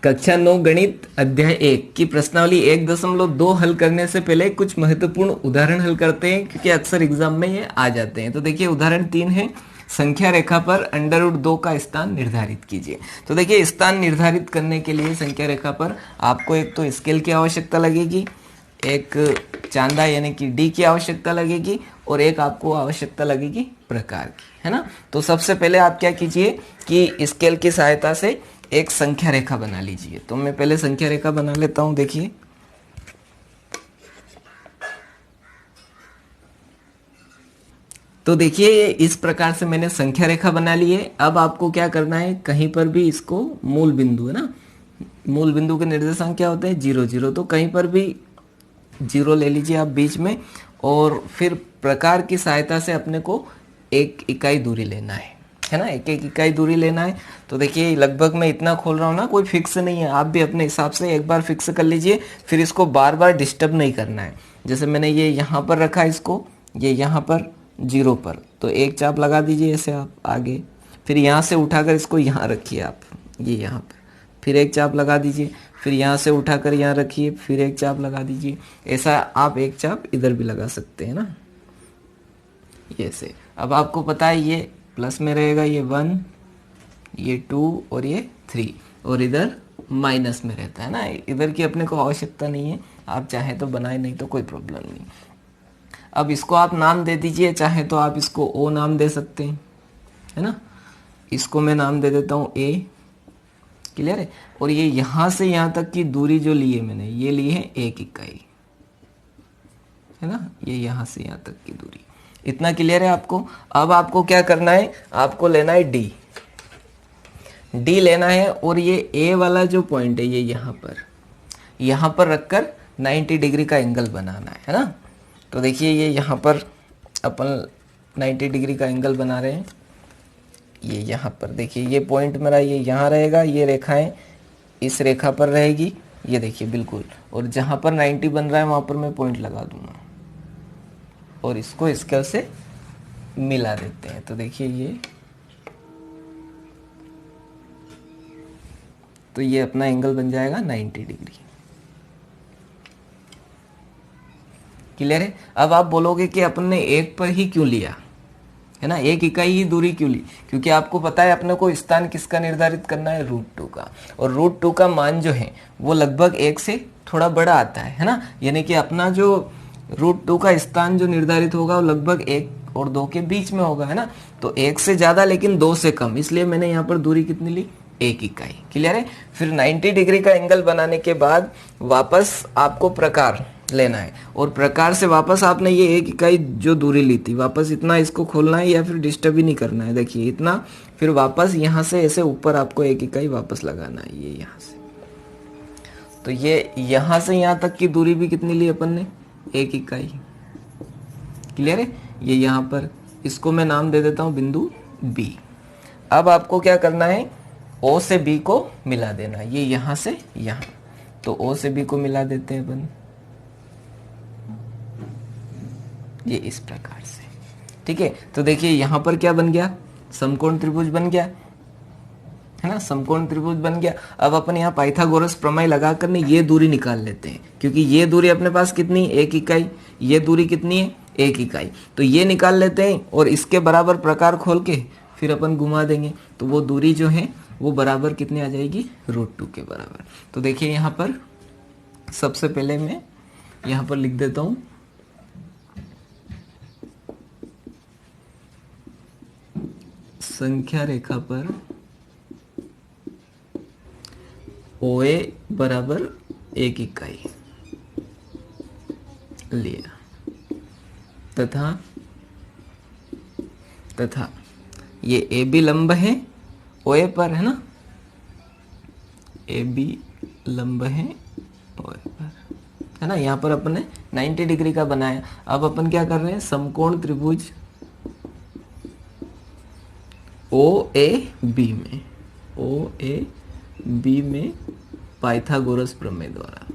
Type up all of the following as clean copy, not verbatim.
कक्षा 9 गणित अध्याय 1 की प्रश्नावली 1.2 हल करने से पहले कुछ महत्वपूर्ण उदाहरण हल करते हैं, क्योंकि अक्सर एग्जाम में ये आ जाते हैं। तो देखिए उदाहरण 3 है, संख्या रेखा पर √2 का स्थान निर्धारित कीजिए। तो देखिए स्थान निर्धारित करने के लिए संख्या रेखा पर आपको एक तो स्केल की आवश्यकता लगेगी, एक चांदा यानी कि डी की आवश्यकता लगेगी, और एक आपको आवश्यकता लगेगी प्रकार की, है ना। तो सबसे पहले आप क्या कीजिए कि स्केल की सहायता से एक संख्या रेखा बना लीजिए। तो मैं पहले संख्या रेखा बना लेता हूं। देखिए तो देखिए इस प्रकार से मैंने संख्या रेखा बना ली है। अब आपको क्या करना है, कहीं पर भी इसको मूल बिंदु, है ना, मूल बिंदु के निर्देशांक क्या होते हैं 0 0, तो कहीं पर भी 0 ले लीजिए आप बीच में, और फिर प्रकार की सहायता से अपने को एक इकाई दूरी लेना है ना, एक एक इकाई दूरी लेना है। तो देखिए लगभग मैं इतना खोल रहा हूँ ना, कोई फिक्स नहीं है, आप भी अपने हिसाब से एक बार फिक्स कर लीजिए, फिर इसको बार बार डिस्टर्ब नहीं करना है। जैसे मैंने ये यहाँ पर रखा, इसको ये यहाँ पर 0 पर, तो एक चाप लगा दीजिए ऐसे आप आगे, फिर यहाँ से उठाकर इसको यहाँ रखिए आप, ये यहाँ पर, फिर एक चाप लगा दीजिए, फिर यहाँ से उठाकर यहाँ रखिए, फिर एक चाप लगा दीजिए। ऐसा आप एक चाप इधर भी लगा सकते हैं ना, ये से। अब आपको पता है ये प्लस में रहेगा, ये 1, ये 2 और ये 3, और इधर माइनस में रहता है ना। इधर की अपने को आवश्यकता नहीं है, आप चाहे तो बनाए, नहीं तो कोई प्रॉब्लम नहीं। अब इसको आप नाम दे दीजिए, चाहे तो आप इसको ओ नाम दे सकते हैं, है ना। इसको मैं नाम दे देता हूँ ए, क्लियर है। और ये यहाँ से यहाँ तक की दूरी जो ली है मैंने, ये ली है 1 इकाई, है ना, ये यहाँ से यहाँ तक की दूरी, इतना क्लियर है आपको। अब आपको क्या करना है, आपको लेना है डी, डी लेना है, और ये ए वाला जो पॉइंट है ये यहाँ पर रखकर 90 डिग्री का एंगल बनाना है ना। तो देखिए ये यहाँ पर अपन 90 डिग्री का एंगल बना रहे हैं। ये यहाँ पर देखिए ये पॉइंट मेरा ये यहाँ रहेगा, ये रेखाएं इस रेखा पर रहेगी, ये देखिए बिल्कुल, और जहाँ पर 90 बन रहा है वहाँ पर मैं पॉइंट लगा दूंगा, और इसको स्केल से मिला देते हैं। तो देखिए ये, तो ये अपना एंगल बन जाएगा 90 डिग्री, क्लियर है। अब आप बोलोगे कि अपन ने 1 पर ही क्यों लिया, है ना, 1 इकाई ही दूरी क्यों ली, क्योंकि आपको पता है अपने को स्थान किसका निर्धारित करना है, √2 का, और √2 का मान जो है वो लगभग 1 से थोड़ा बड़ा आता है ना। यानी कि अपना जो √2 का स्थान जो निर्धारित होगा वो लगभग 1 और 2 के बीच में होगा, है ना। तो 1 से ज्यादा लेकिन 2 से कम, इसलिए मैंने यहाँ पर दूरी कितनी ली, 1 इकाई, क्लियर है। फिर 90 डिग्री का एंगल बनाने के बाद वापस आपको प्रकार लेना है, और प्रकार से वापस आपने ये 1 इकाई जो दूरी ली थी, वापस इतना इसको खोलना है, या फिर डिस्टर्ब ही नहीं करना है, देखिए इतना, फिर वापस यहाँ से ऐसे ऊपर आपको 1 इकाई वापस लगाना है, ये यहाँ से। तो ये यहाँ से यहाँ तक की दूरी भी कितनी ली अपन ने, 1 इकाई, क्लियर है। ये यहाँ पर, इसको मैं नाम दे देता हूँ बिंदु बी। अब आपको क्या करना है, ओ से बी को मिला देना, ये यहाँ से यहाँ, तो ओ से बी को मिला देते हैं अपन, ये इस प्रकार से, ठीक है। तो देखिए यहाँ पर क्या बन गया, समकोण त्रिभुज बन गया, है ना, समकोण त्रिभुज बन गया। अब अपन यहाँ पाइथागोरस प्रमेय लगा कर ये दूरी निकाल लेते हैं, क्योंकि ये दूरी अपने पास कितनी, 1 इकाई, ये दूरी कितनी है, 1 इकाई, तो ये निकाल लेते हैं, और इसके बराबर प्रकार खोल के फिर अपन घुमा देंगे, तो वो दूरी जो है वो बराबर कितनी आ जाएगी, √2 के बराबर। तो देखिए यहाँ पर सबसे पहले मैं यहाँ पर लिख देता हूँ, संख्या रेखा पर OA बराबर 1 इकाई लिया, तथा ये AB लंब है OA पर, है ना, AB लंब है OA पर, है ना। यहाँ पर अपन ने 90 डिग्री का बनाया। अब अपन क्या कर रहे हैं, समकोण त्रिभुज OAB में पाइथागोरस प्रमेय द्वारा,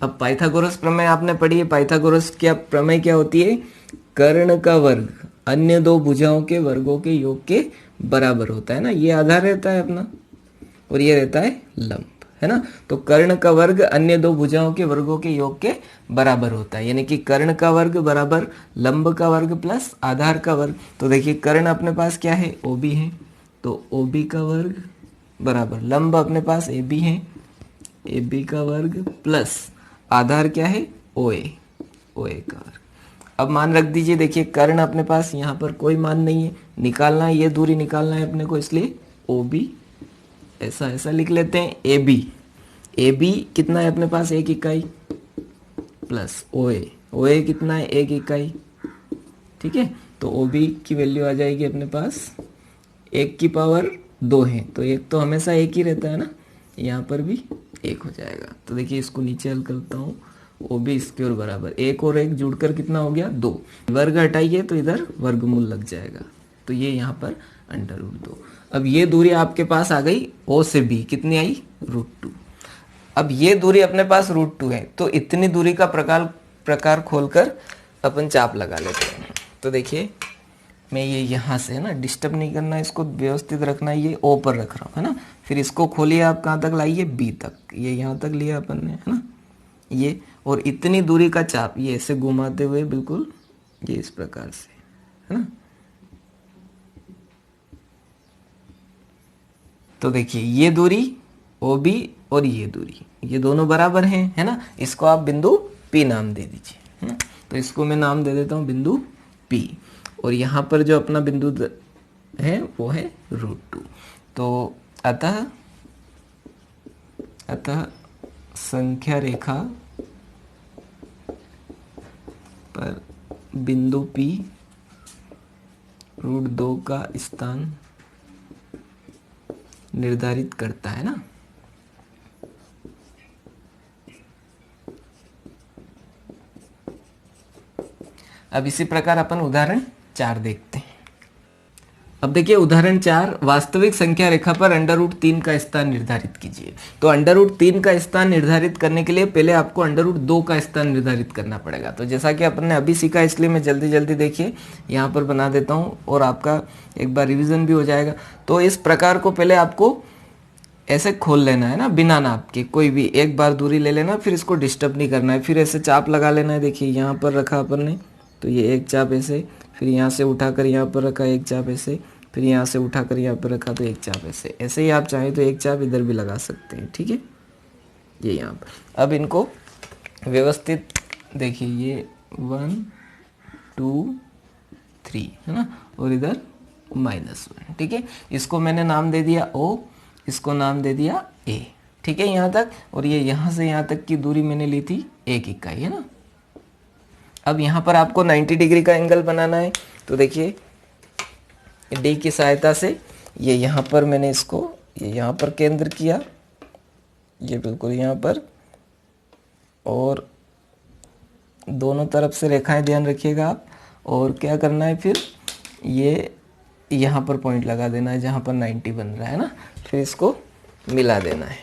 अब पाइथागोरस प्रमेय आपने पढ़ी है। पाइथागोरस क्या प्रमेय क्या होती है, कर्ण का वर्ग अन्य दो भुजाओं के वर्गों के योग के बराबर होता है ना। ये आधार रहता है अपना और ये रहता है लंब, है ना। तो कर्ण का वर्ग अन्य दो भुजाओं के वर्गों के योग के बराबर होता है, यानी कि कर्ण का वर्ग बराबर लंब का वर्ग प्लस आधार का वर्ग। तो देखिए कर्ण अपने पास क्या है, OB है, तो OB का वर्ग बराबर लंब अपने पास AB है, AB का वर्ग प्लस आधार क्या है, OA का वर्ग। अब मान रख दीजिए, देखिए कर्ण अपने पास यहाँ पर कोई मान नहीं है, निकालना है, ये दूरी निकालना है अपने को, इसलिए OB ऐसा लिख लेते हैं। AB कितना है अपने पास, 1 इकाई प्लस OA कितना है, 1 इकाई, ठीक है। तो OB की वैल्यू आ जाएगी अपने पास 1 की पावर 2 है, तो 1 तो हमेशा 1 ही रहता है ना, यहाँ पर भी 1 हो जाएगा। तो देखिए इसको नीचे हल करता हूँ, OB स्क्वायर बराबर 1 और 1 जुड़कर कितना हो गया, 2। वर्ग हटाइए तो इधर वर्गमूल लग जाएगा, तो ये यहाँ पर √2। अब ये दूरी आपके पास आ गई O से B, कितनी आई, √2। अब ये दूरी अपने पास √2 है, तो इतनी दूरी का प्रकार खोलकर अपन चाप लगा लेते हैं। तो देखिए मैं ये यहाँ से, है ना, डिस्टर्ब नहीं करना है, इसको व्यवस्थित रखना है, ये O पर रख रहा हूँ, है ना। फिर इसको खोलिए आप, कहाँ तक लाइए, B तक, ये यहाँ तक लिया अपन ने, है ना, ये। और इतनी दूरी का चाप ये ऐसे घुमाते हुए बिल्कुल ये इस प्रकार से, है ना। तो देखिए ये दूरी OB और ये दूरी, ये दोनों बराबर हैं, है ना। इसको आप बिंदु P नाम दे दीजिए, है ना? तो इसको मैं नाम दे देता हूँ बिंदु P, और यहाँ पर जो अपना बिंदु है वो है √2। तो अतः संख्या रेखा पर बिंदु P √2 का स्थान निर्धारित करता है ना। अब इसी प्रकार अपन उदाहरण 4 देखते हैं। अब देखिए उदाहरण 4, वास्तविक संख्या रेखा पर √3 का स्थान निर्धारित कीजिए। तो √3 का स्थान निर्धारित करने के लिए पहले आपको √2 का स्थान निर्धारित करना पड़ेगा। तो जैसा कि अपन ने अभी सीखा, इसलिए मैं जल्दी देखिए यहाँ पर बना देता हूँ और आपका एक बार रिवीजन भी हो जाएगा। तो इस प्रकार को पहले आपको ऐसे खोल लेना है ना, बिना नाप के, कोई भी एक बार दूरी ले लेना, फिर इसको डिस्टर्ब नहीं करना है, फिर ऐसे चाप लगा लेना है। देखिए यहाँ पर रखा अपन ने, तो ये एक चाप ऐसे, फिर यहाँ से उठाकर यहाँ पर रखा एक चाप ऐसे, फिर यहाँ से उठाकर यहाँ पर रखा तो एक चाप ऐसे। ऐसे ही आप चाहें तो एक चाप इधर भी लगा सकते हैं, ठीक है, ये यहाँ पर। अब इनको व्यवस्थित देखिए, ये 1 2 3 है ना, और इधर -1, ठीक है। इसको मैंने नाम दे दिया O, इसको नाम दे दिया A, ठीक है, यहाँ तक। और ये यहाँ से यहाँ तक की दूरी मैंने ली थी 1 इकाई, है ना। अब यहाँ पर आपको 90 डिग्री का एंगल बनाना है। तो देखिए D की सहायता से ये यहाँ पर मैंने इसको ये यहाँ पर केंद्र किया, ये बिल्कुल यहाँ पर, और दोनों तरफ से रेखाएं ध्यान रखिएगा आप। और क्या करना है, फिर ये यहाँ पर पॉइंट लगा देना है जहाँ पर 90 बन रहा है ना, फिर इसको मिला देना है।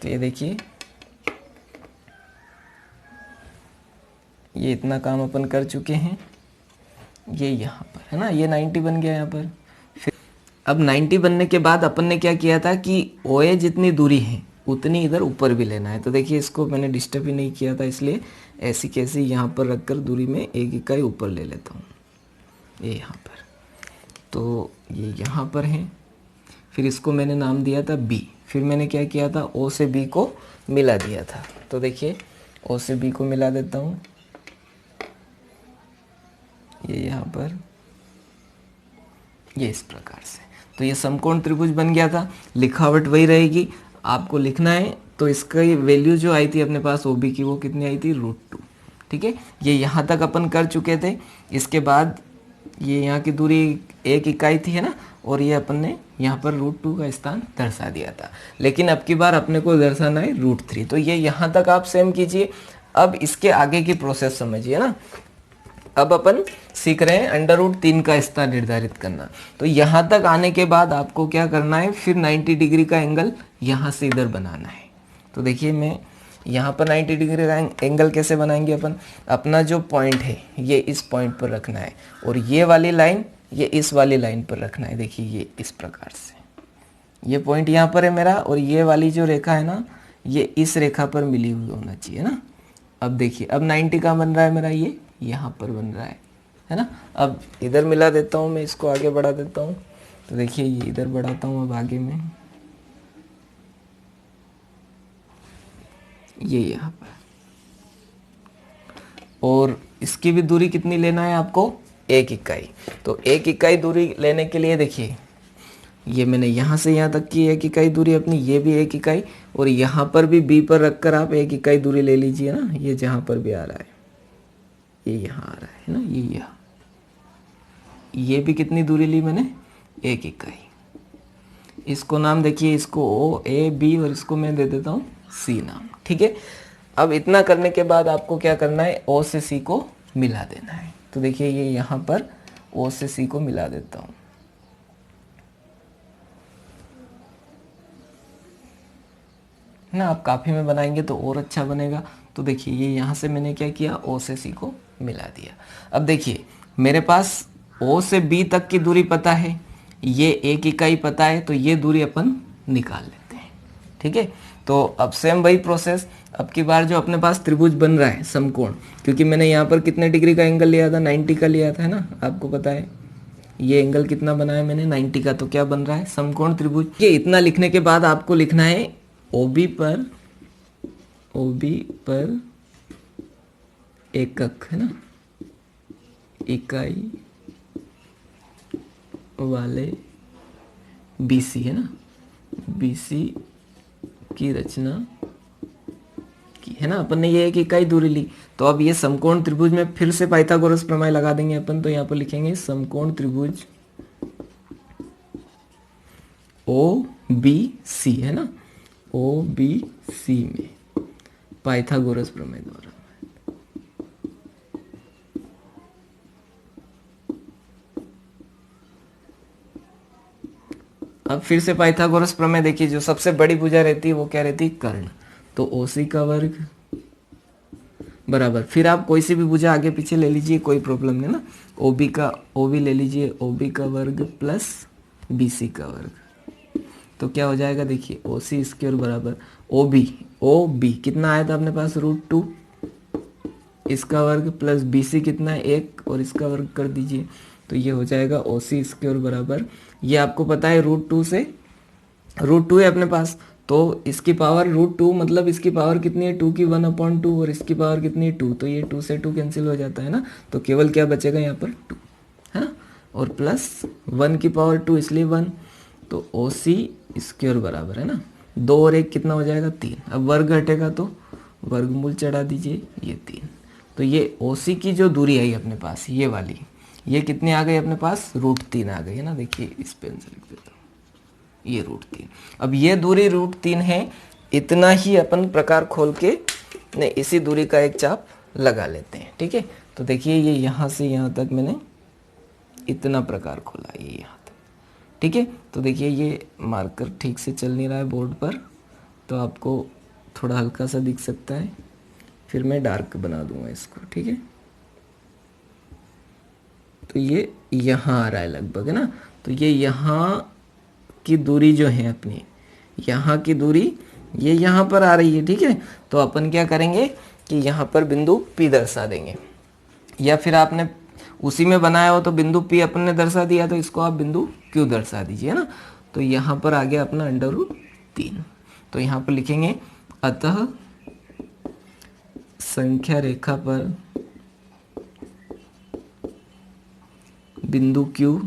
तो ये देखिए ये इतना काम अपन कर चुके हैं, ये यहाँ पर है ना, ये 90 बन गया यहाँ पर। फिर अब 90 बनने के बाद अपन ने क्या किया था कि OA जितनी दूरी है उतनी इधर ऊपर भी लेना है। तो देखिए इसको मैंने डिस्टर्ब ही नहीं किया था, इसलिए ऐसी कैसी यहाँ पर रखकर दूरी में 1 इकाई ऊपर ले लेता हूँ, ये यहाँ पर। तो ये यहाँ पर है, फिर इसको मैंने नाम दिया था B। फिर मैंने क्या किया था, O से B को मिला दिया था। तो देखिए O से B को मिला देता हूँ, ये यहाँ पर, ये इस प्रकार से। तो ये समकोण त्रिभुज बन गया था। लिखावट वही रहेगी, आपको लिखना है। तो इसका वैल्यू जो आई थी अपने पास OB की, वो कितनी आई थी, √2, ठीक है। ये यहाँ तक अपन कर चुके थे। इसके बाद ये यहाँ की दूरी 1 इकाई थी, है ना, और ये अपन ने यहाँ पर √2 का स्थान दर्शा दिया था। लेकिन अब की बार अपने को दर्शाना है √3। तो ये यहाँ तक आप सेम कीजिए। अब इसके आगे की प्रोसेस समझिए ना। अब अपन सीख रहे हैं √3 का स्थान निर्धारित करना। तो यहाँ तक आने के बाद आपको क्या करना है, फिर 90 डिग्री का एंगल यहाँ से इधर बनाना है। तो देखिए मैं यहाँ पर 90 डिग्री का एंगल कैसे बनाएंगे अपन, अपना जो पॉइंट है ये इस पॉइंट पर रखना है और ये वाली लाइन ये इस वाली लाइन पर रखना है। देखिए ये इस प्रकार से, ये पॉइंट यहाँ पर है मेरा और ये वाली जो रेखा है ना ये इस रेखा पर मिली हुई होना चाहिए ना। अब देखिए अब 90 का बन रहा है मेरा, ये यहाँ पर बन रहा है ना। अब इधर मिला देता हूँ मैं, इसको आगे बढ़ा देता हूँ। तो देखिए ये इधर बढ़ाता हूँ अब आगे में, ये यहाँ पर, और इसकी भी दूरी कितनी लेना है आपको, 1 इकाई। तो 1 इकाई दूरी लेने के लिए देखिए ये मैंने यहाँ से यहाँ तक की 1 इकाई दूरी अपनी, ये भी 1 इकाई, और यहाँ पर भी B पर रखकर आप 1 इकाई दूरी ले लीजिए ना। ये जहाँ पर भी आ रहा है, ये यहाँ आ रहा है ना, ये यहाँ, ये भी कितनी दूरी ली मैंने, 1 इकाई। इसको नाम देखिए, इसको O A B और इसको मैं दे देता हूँ C नाम, ठीक है। अब इतना करने के बाद आपको क्या करना है, O से C को मिला देना है। तो देखिए ये यहाँ पर O से C को मिला देता हूँ ना। आप काफ़ी में बनाएंगे तो और अच्छा बनेगा। तो देखिए ये यहाँ से मैंने क्या किया, O से C को मिला दिया। अब देखिए मेरे पास O से B तक की दूरी पता है, ये 1 इकाई पता है, तो ये दूरी अपन निकाल लेते हैं, ठीक है। तो अब सेम वही प्रोसेस, अब की बार जो अपने पास त्रिभुज बन रहा है समकोण, क्योंकि मैंने यहाँ पर कितने डिग्री का एंगल लिया था, 90 का लिया था, है ना, आपको पता है। ये एंगल कितना बनाया मैंने, 90 का। तो क्या बन रहा है, समकोण त्रिभुज। ये इतना लिखने के बाद आपको लिखना है OB पर एकक, है ना, इकाई वाले BC, है ना, BC की रचना की, है ना। अपन ने ये 1 इकाई दूरी ली। तो अब ये समकोण त्रिभुज में फिर से पाइथागोरस प्रमेय लगा देंगे अपन। तो यहाँ पर लिखेंगे समकोण त्रिभुज OBC, है ना, OBC में पाइथागोरस प्रमेय द्वारा। अब फिर से पाइथागोरस प्रमेय देखिए, जो सबसे बड़ी भुजा रहती है वो क्या रहती है, कर्ण। तो OC का वर्ग बराबर, फिर आप कोई सी भी भुजा आगे पीछे ले लीजिए, कोई प्रॉब्लम नहीं ना। OB ले लीजिए, OB का वर्ग प्लस BC का वर्ग। तो क्या हो जाएगा, देखिए OC स्क्वायर बराबर OB कितना आया था अपने पास, √2, इसका वर्ग प्लस BC कितना है, 1, और इसका वर्ग कर दीजिए। तो ये हो जाएगा OC स्क्वायर बराबर, ये आपको पता है √2 से, √2 है अपने पास, तो इसकी पावर √2, मतलब इसकी पावर कितनी है, 2 की 1/2, और इसकी पावर कितनी है, 2। तो ये 2 से 2 कैंसिल हो जाता है ना। तो केवल क्या बचेगा यहाँ पर, 2, है ना, और प्लस 1 की पावर 2, इसलिए 1। तो OC स्क्वायर बराबर, है ना, 2 और 1 कितना हो जाएगा, 3। अब वर्ग घटेगा तो वर्गमूल चढ़ा दीजिए, ये 3। तो ये OC की जो दूरी आई अपने पास, ये वाली, ये कितनी आ गई अपने पास, √3 आ गई, है ना। देखिए इस पेन से लिख देता हूँ, ये √3। अब ये दूरी √3 है, इतना ही अपन प्रकार खोल के ने इसी दूरी का एक चाप लगा लेते हैं, ठीक है। तो देखिए ये यहाँ से यहाँ तक मैंने इतना प्रकार खोला, ये यहाँ तक, ठीक है। तो देखिए ये मार्कर ठीक से चल नहीं रहा है बोर्ड पर, तो आपको थोड़ा हल्का सा दिख सकता है, फिर मैं डार्क बना दूंगा इसको, ठीक है। तो ये यहाँ आ रहा है लगभग, है ना। तो ये यहाँ की दूरी जो है अपनी, यहाँ की दूरी ये यहाँ पर आ रही है, ठीक है। तो अपन क्या करेंगे कि यहाँ पर बिंदु P दर्शा देंगे, या फिर आपने उसी में बनाया हो तो बिंदु P अपन ने दर्शा दिया, तो इसको आप बिंदु Q दर्शा दीजिए, है ना। तो यहाँ पर आ गया अपना √3। तो यहाँ पर लिखेंगे अतः संख्या रेखा पर बिंदु Q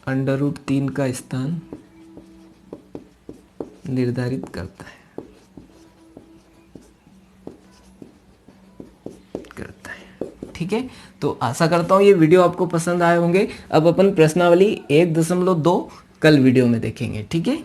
√3 का स्थान निर्धारित करता है। ठीक है, तो आशा करता हूँ ये वीडियो आपको पसंद आए होंगे। अब अपन प्रश्नावली 1.2 कल वीडियो में देखेंगे, ठीक है।